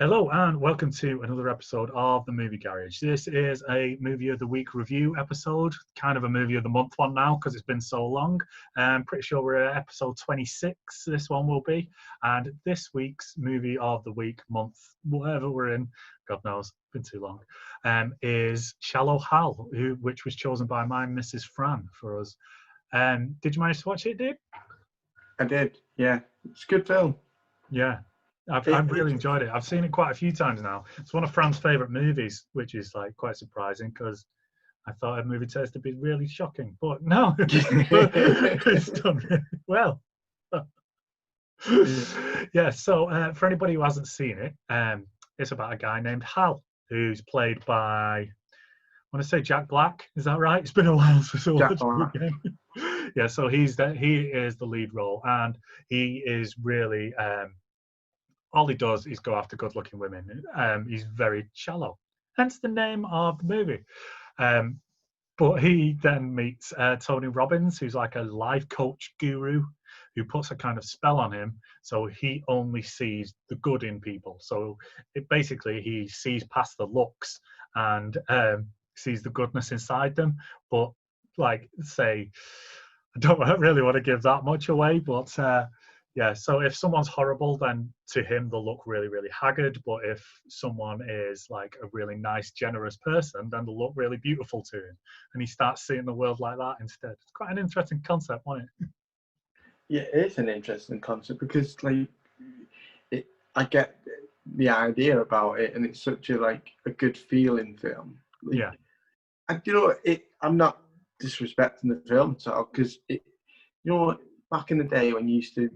Hello and welcome to another episode of the Movie Garage. This is a Movie of the Week review episode, kind of a Movie of the Month one now because it's been so long. I'm pretty sure we're at episode 26, this one will be. And this week's Movie of the Week, month, whatever we're in, God knows, been too long, is Shallow Hal, which was chosen by my Mrs. Fran for us. Did you manage to watch it, dude? I did, yeah. It's a good film. Yeah. I've really enjoyed it. I've seen it quite a few times now. It's one of Fran's favourite movies, which is like quite surprising because I thought a movie taste would be really shocking. But no, it's done really well. Yeah, so for anybody who hasn't seen it, it's about a guy named Hal, who's played by, I want to say Jack Black. Is that right? It's been a while since I watched the game. Yeah, so he is the lead role, and he is really... all he does is go after good-looking women. He's very shallow, hence the name of the movie. But he then meets Tony Robbins, who's like a life coach guru who puts a kind of spell on him. So he only sees the good in people. So basically he sees past the looks and sees the goodness inside them. But like, say, I don't really want to give that much away, but... yeah, so if someone's horrible, then to him they'll look really, really haggard. But if someone is like a really nice, generous person, then they'll look really beautiful to him. And he starts seeing the world like that instead. It's quite an interesting concept, wasn't it? Yeah, it is an interesting concept because, like, I get the idea about it, and it's such a good feeling film. Like, yeah. And I'm not disrespecting the film at all because back in the day when you used to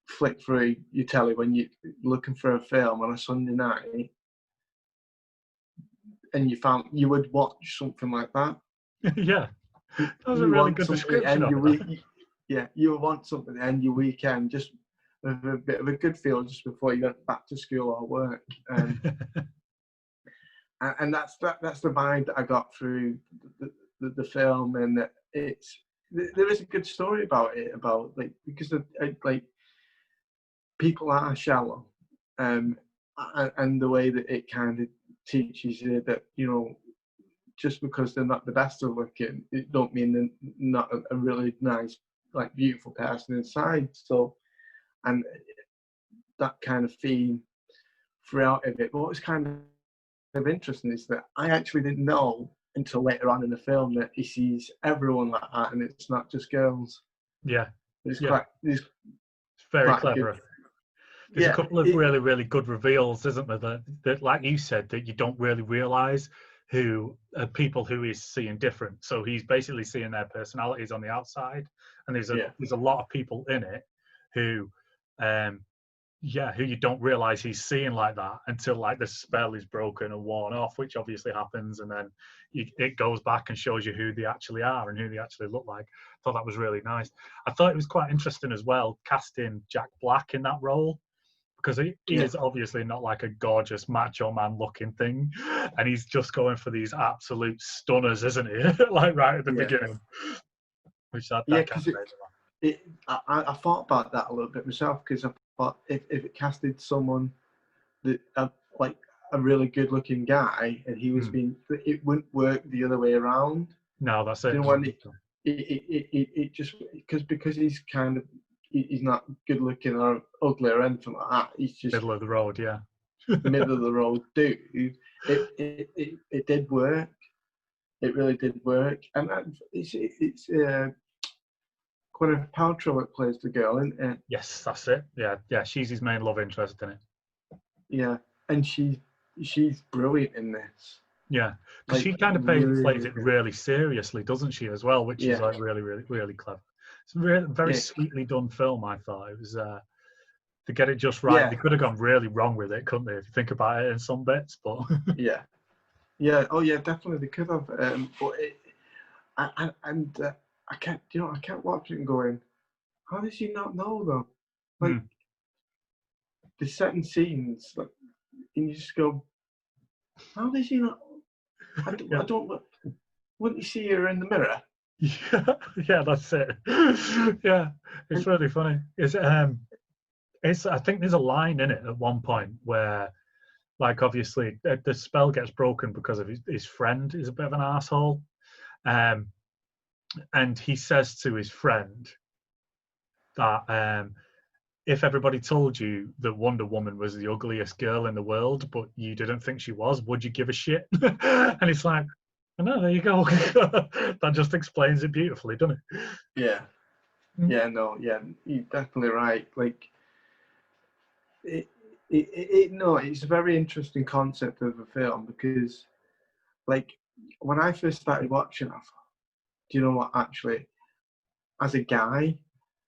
flick through your telly when you're looking for a film on a Sunday night and you would watch something like that. Yeah, that was a really good description of it. Yeah, you would want something to end your weekend just with a bit of a good feel just before you went back to school or work. And that's the vibe that I got through the film, and that there is a good story about it, because people are shallow, and the way that it kind of teaches you that, just because they're not the best of looking, it don't mean they're not a really nice, beautiful person inside. So, and that kind of theme throughout of it. But what was kind of interesting is that I actually didn't know until later on in the film that he sees everyone like that, and it's not just girls. Yeah, it's very clever. Good. There's a couple of really, really good reveals, isn't there? That, like you said, that you don't really realise who people who he's seeing different. So he's basically seeing their personalities on the outside, and there's a lot of people in it who you don't realise he's seeing like that until the spell is broken and worn off, which obviously happens, and then it goes back and shows you who they actually are and who they actually look like. I thought that was really nice. I thought it was quite interesting as well casting Jack Black in that role, because he is obviously not like a gorgeous macho man looking thing, and he's just going for these absolute stunners, isn't he? Right at the beginning. Which that kind of I thought about that a little bit myself, because I thought if it casted someone that a really good looking guy and he was it wouldn't work the other way around. No, that's it. It just because he's kind of, he's not good looking or ugly or anything like that. He's just middle of the road, yeah. Middle of the road dude. It did work. It really did work, and it's Gwyneth Paltrow that plays the girl, isn't it? Yes, that's it. Yeah, she's his main love interest in it. Yeah, and she's brilliant in this. Yeah, because she kind of plays it really seriously, doesn't she, as well? Which is really, really, really clever. It's a very sweetly done film. I thought it was to get it just right. Yeah. They could have gone really wrong with it, couldn't they? If you think about it in some bits, but yeah, oh yeah, definitely they could have. But I kept watching and going, how does she not know though? The setting scenes, and you just go, how does she not? I don't. Wouldn't you see her in the mirror? Yeah, that's it. Yeah, it's really funny. I think there's a line in it at one point where like obviously the spell gets broken because of his friend is a bit of an asshole, and he says to his friend that if everybody told you that Wonder Woman was the ugliest girl in the world, but you didn't think she was, would you give a shit? And it's like, oh, no, there you go. That just explains it beautifully, doesn't it? Yeah. Yeah, no, yeah, you're definitely right. Like, it's a very interesting concept of a film because, like, when I first started watching, I thought, do you know what? Actually, as a guy,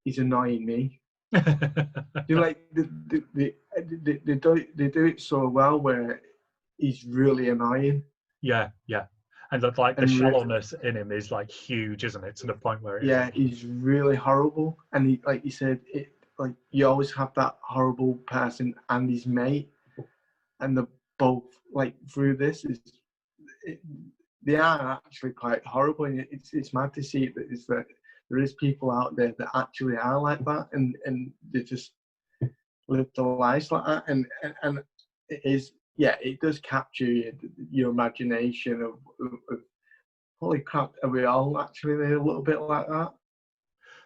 he's annoying me. You know, like they do it so well where he's really annoying. Yeah. And the shallowness in him is like huge, isn't it? To the point where he's really horrible. And he, like you said, like you always have that horrible person and his mate, and they're both like through this they are actually quite horrible. And it's mad to see that there is people out there that actually are like that, and they just live their lives like that, and it is. Yeah, it does capture your imagination of holy crap, are we all actually a little bit like that?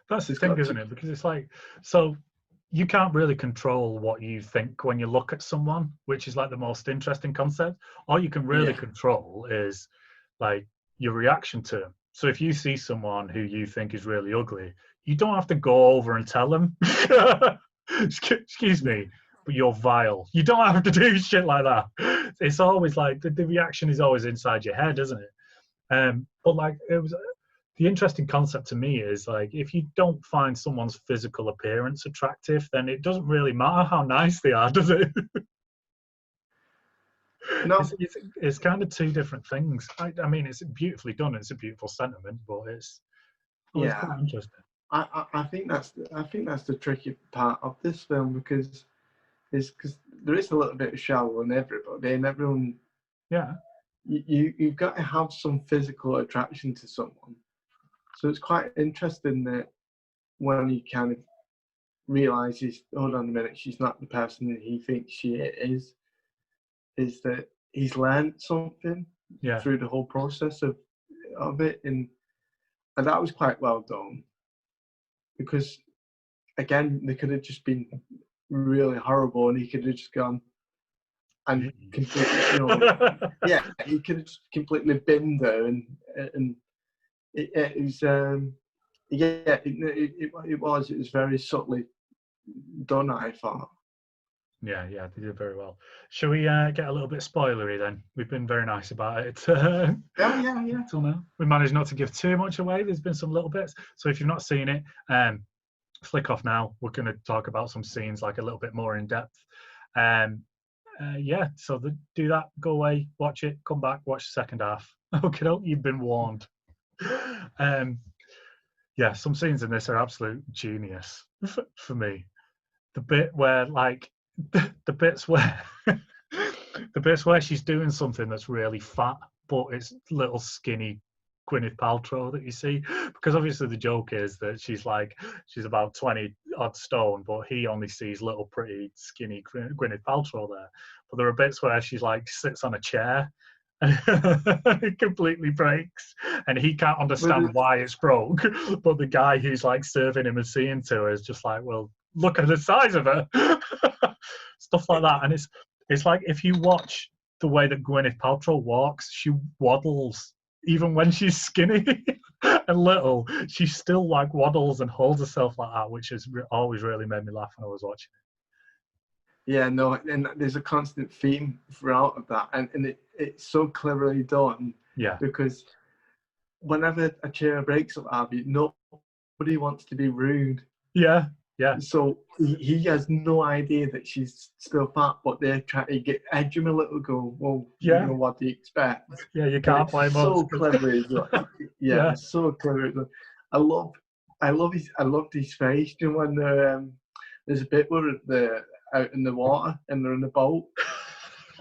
That's the thing, isn't it? Because it's like, so you can't really control what you think when you look at someone, which is like the most interesting concept. All you can really control is like your reaction to them. So if you see someone who you think is really ugly, you don't have to go over and tell them, excuse me, but you're vile. You don't have to do shit like that. It's always like the reaction is always inside your head, isn't it? But like the interesting concept to me is like if you don't find someone's physical appearance attractive, then it doesn't really matter how nice they are, does it? No, it's kind of two different things. I mean, it's beautifully done. It's a beautiful sentiment, but it's quite interesting. I think that's the tricky part of this film because there is a little bit of shallow in everybody, and everyone. Yeah. You've got to have some physical attraction to someone. So it's quite interesting that when he kind of realizes, hold on a minute, she's not the person that he thinks she is that he's learned something through the whole process of it, and that was quite well done. Because again, they could have just been really horrible, and he could have just gone and completely, he could have just completely binned her, and it was very subtly done, I thought. Yeah, they did very well. Shall we get a little bit spoilery then? We've been very nice about it. Yeah. Till now, we managed not to give too much away. There's been some little bits. So if you've not seen it, flick off now. We're going to talk about some scenes like a little bit more in depth. So do that. Go away, watch it, come back, watch the second half. Okay, you've been warned. Some scenes in this are absolute genius for me. The bit where the bits where she's doing something that's really fat, but it's little skinny Gwyneth Paltrow that you see, because obviously the joke is that she's about 20 odd stone, but he only sees little pretty skinny Gwyneth Paltrow there. But there are bits where she's like sits on a chair and it completely breaks, and he can't understand why it's broke, but the guy who's like serving him and seeing to her is just like, well, look at the size of her. Stuff like that. And it's like if you watch the way that Gwyneth Paltrow walks, she waddles even when she's skinny and little. She still like waddles and holds herself like that, which has always really made me laugh when I was watching it. Yeah, no, and there's a constant theme throughout of that, and it's so cleverly done. Yeah. Because whenever a chair breaks up, Abby, nobody wants to be rude. Yeah. So he has no idea that she's still fat, but they're trying to edge him a little. Go, well, you know, what do you expect? Yeah, you can't blame us. So clever, yeah, so clever. I loved his face. You know, when there's a bit where they're out in the water and they're in the boat,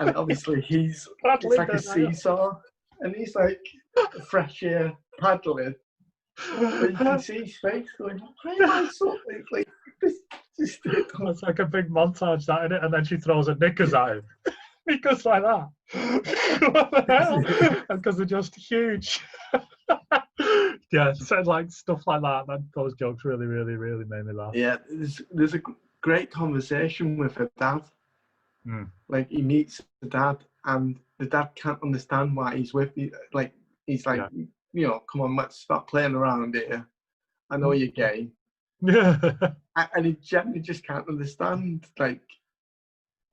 and obviously it's like a seesaw, and he's like fresh air paddling. But you can see his face going, why am I so like this? It's like a big montage, that, isn't it? And then she throws her knickers at him. He goes like that. What the hell? Because they're just huge. Yeah, so like stuff like that. Those jokes really, really, really made me laugh. Yeah, there's a great conversation with her dad. Like he meets the dad, and the dad can't understand why he's with you. Like he's like, you know, come on, let's stop playing around here. I know you're gay. Yeah. And he generally just can't understand. Like,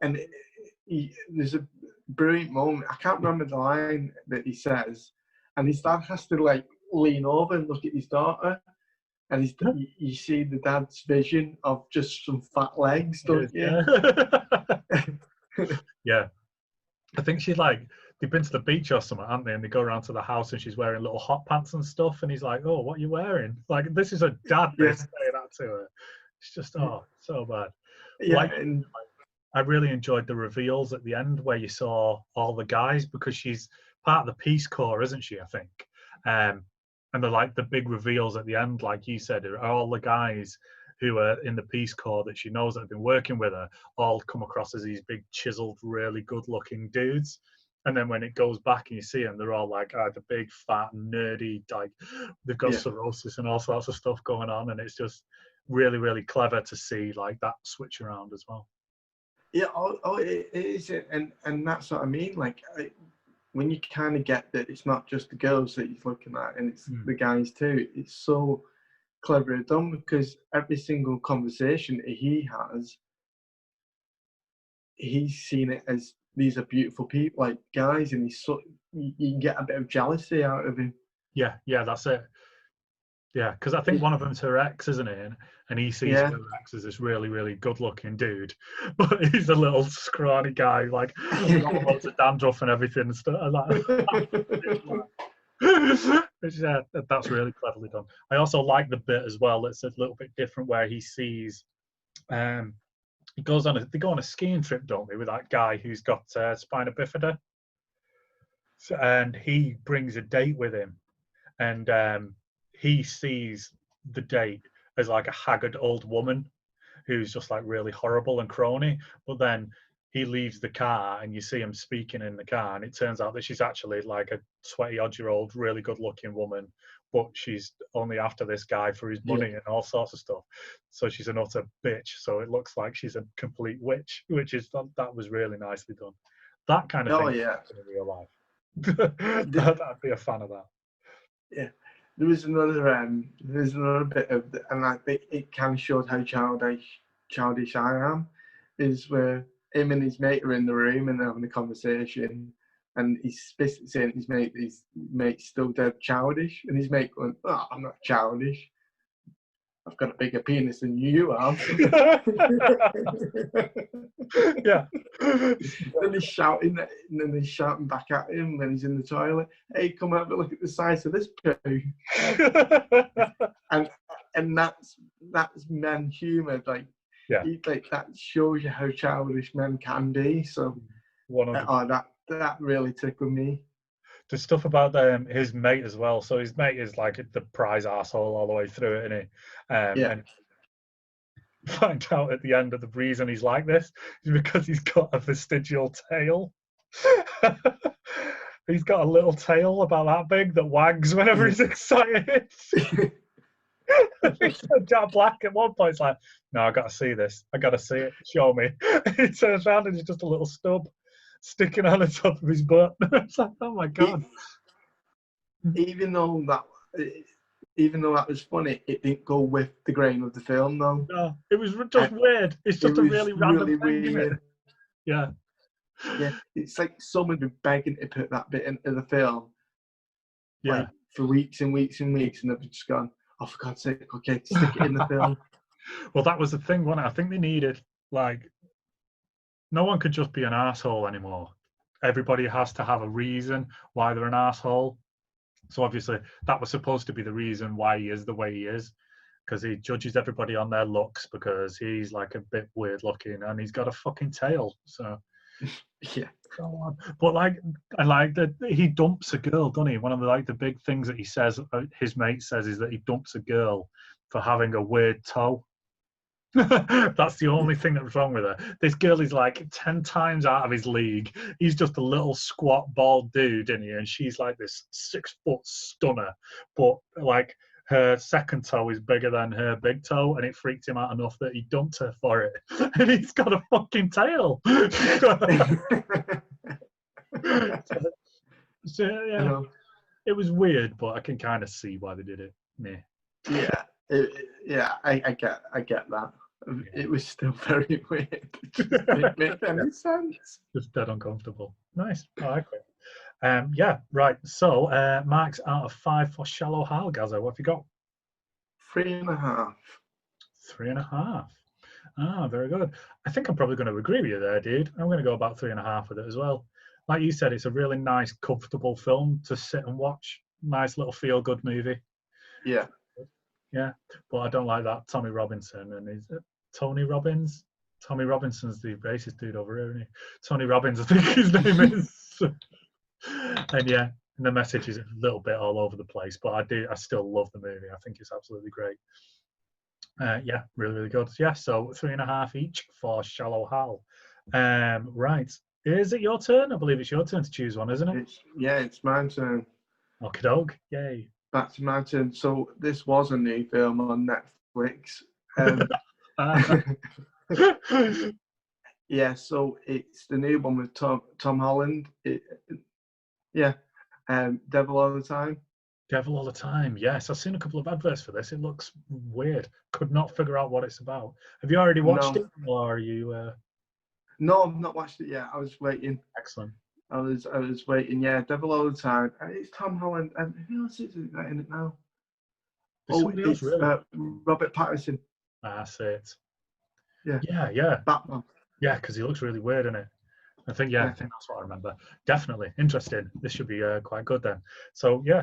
and there's a brilliant moment. I can't remember the line that he says, and his dad has to like lean over and look at his daughter, and you see the dad's vision of just some fat legs, don't you? Yeah. I think she's like, they've been to the beach or something, haven't they? And they go around to the house and she's wearing little hot pants and stuff. And he's like, oh, what are you wearing? Like, this is a dad saying that to her. It's just, oh, so bad. Yeah. Like, I really enjoyed the reveals at the end where you saw all the guys, because she's part of the Peace Corps, isn't she, I think? And they're like the big reveals at the end, like you said, are all the guys who are in the Peace Corps that she knows that have been working with her, all come across as these big, chiseled, really good-looking dudes. And then when it goes back and you see them, they're all like the big, fat, nerdy, like they've got cirrhosis and all sorts of stuff going on. And it's just really, really clever to see like that switch around as well. Yeah, it is, and that's what I mean. Like, when you kind of get that it's not just the girls that he's looking at, and it's the guys too. It's so clever done, because every single conversation he has, he's seen it as these are beautiful people, like guys, and he's so you can get a bit of jealousy out of him. Yeah, that's it. Yeah, because I think one of them's her ex, isn't it? And he sees her ex as this really, really good-looking dude, but he's a little scrawny guy, like lots of dandruff and everything and stuff like that. Yeah, that's really cleverly done. I also like the bit as well that's a little bit different, where he sees, they go on a skiing trip, don't they, with that guy who's got spina bifida, and he brings a date with him, and he sees the date as like a haggard old woman who's just like really horrible and crony. But then he leaves the car and you see him speaking in the car, and it turns out that she's actually like a 20-odd-year-old, really good-looking woman, but she's only after this guy for his money and all sorts of stuff. So she's an utter bitch. So it looks like she's a complete witch, which is that was really nicely done. That kind of thing in real life. I'd be a fan of that. Yeah. There's another bit of, and I think it kind of shows how childish I am, is where him and his mate are in the room and they're having a conversation, and he's basically saying his mate's still dead childish, and his mate going, "Oh, I'm not childish. I've got a bigger penis than you have." Yeah. Then he's shouting, and then he's shouting back at him when he's in the toilet. "Hey, come have a look at the size of this poo." and that's men humour. Like, like that shows you how childish men can be. So, that really tickled me. The stuff about his mate as well. So his mate is like the prize asshole all the way through it, isn't he? And find out at the end of the reason he's like this is because he's got a vestigial tail. He's got a little tail about that big that wags whenever he's excited. Jack Black at one point is like, "No, I gotta see this. I gotta see it. Show me." He turns around and it's just a little stub sticking on the top of his butt. It's like, oh my god. Even though that was funny, it didn't go with the grain of the film, though. No, it was just weird. It's just a really random thing, isn't it? Yeah. Yeah, it's like someone been begging to put that bit into the film. Yeah. Like, for weeks and weeks and weeks, and they've just gone, "Oh, for God's sake, okay, stick it in the film." Well, that was the thing, wasn't it? I think they needed, like, no one could just be an asshole anymore. Everybody has to have a reason why they're an asshole. So obviously that was supposed to be the reason why he is the way he is, because he judges everybody on their looks because he's like a bit weird looking and he's got a fucking tail. So yeah. But like, I like that he dumps a girl, doesn't he? One of the big things that he says, his mate says, is that he dumps a girl for having a weird toe. That's the only thing that was wrong with her. This girl is like 10 times out of his league. He's just a little squat, bald dude in here, and she's like this 6-foot stunner. But like her second toe is bigger than her big toe, and it freaked him out enough that he dumped her for it. And he's got a fucking tail. So yeah, it was weird, but I can kind of see why they did it. Yeah, I get that. It was still very weird. It just didn't make any sense. Just dead uncomfortable. Nice. I like it. Yeah, right. So marks out of 5 for Shallow Hal, Gaza. What have you got? 3.5. 3.5. Ah, very good. I think I'm probably going to agree with you there, dude. I'm going to go about 3.5 with it as well. Like you said, it's a really nice, comfortable film to sit and watch. Nice little feel-good movie. Yeah. Yeah, but I don't like that Tommy Robinson. And is it Tony Robbins? Tommy Robinson's the racist dude over here, isn't he? Tony Robbins, I think his name is. And yeah, and the message is a little bit all over the place, but I still love the movie. I think it's absolutely great. Yeah, really, really good. Yeah, so 3.5 each for Shallow Hal. Right, is it your turn? I believe it's your turn to choose one, isn't it? It's my turn. Okie doke, yay. Back to my turn. So this was a new film on Netflix. Yeah, so it's the new one with Tom Holland. Devil All the Time. Devil All the Time. Yes, I've seen a couple of adverts for this. It looks weird. Could not figure out what it's about. Have you already watched it, or are you? No, I've not watched it yet. I was waiting. Excellent. I was waiting. Yeah, Devil All the Time. It's Tom Holland, and who else is in it now? It's really? Robert Pattinson. That's it. Yeah. Yeah. Batman. Yeah, because he looks really weird in it. I think that's what I remember. Definitely interesting. This should be quite good then. So yeah,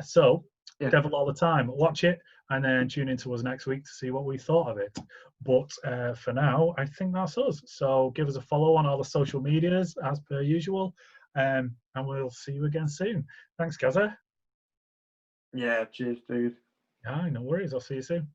Devil All the Time. Watch it and then tune into us next week to see what we thought of it. But for now, I think that's us. So give us a follow on all the social medias as per usual, and we'll see you again soon. Thanks, Gaza. Yeah, cheers, dude. Yeah, no worries. I'll see you soon.